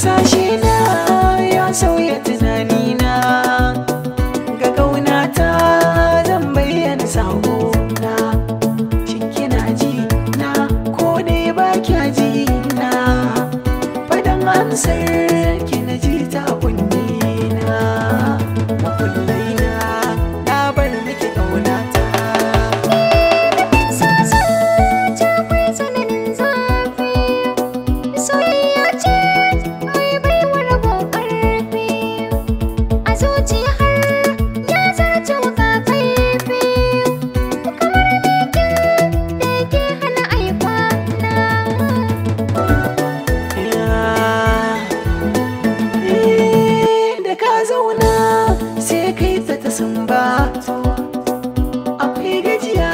Hasashe na ya sauya tunanina, ga ƙaunata zan bayyana sakona. Shin kina ji na ko dai ba kya ji na? Faɗan amsar ki na ji ta kunnena. Makullai na bar miki ƙaunata. Sai kai ta sumbato, akwai gajiya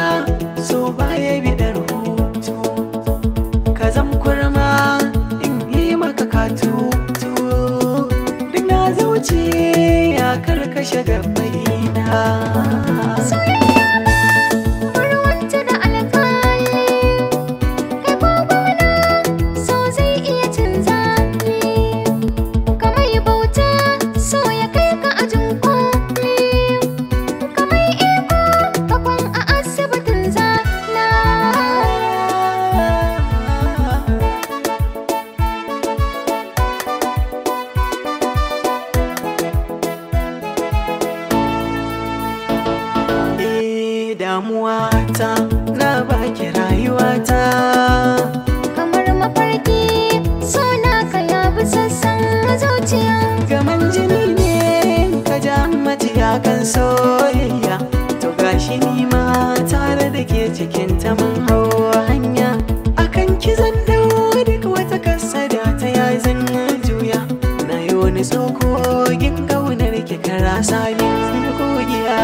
so baya bidar hutu. Ka zam kurma in yi maka katutu, duk na zauce ya karkashe gabaina. Damuwata na baki rayuwata, kamar mafarki so na ka ya bi sassan zuciya. gaman jini ne ka ja majiya kan soyayya. To gashi ni ma tare da ke cikin ta mun hau hanya. Akan ki zan dau duk wata kasada ta ya zan juya. Na yi wani tsokogin ƙaunar ki kara sabin kogiya.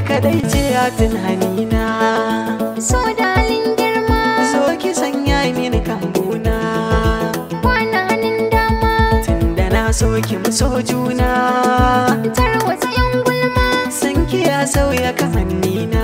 Kadai ce a tunanina, so dalin girma, so ki sanya mini kambuna. kwana hannun dama, Tunda na so ki mu so juna, tarwatsa yan gulma, san ki ya sauya kamannina.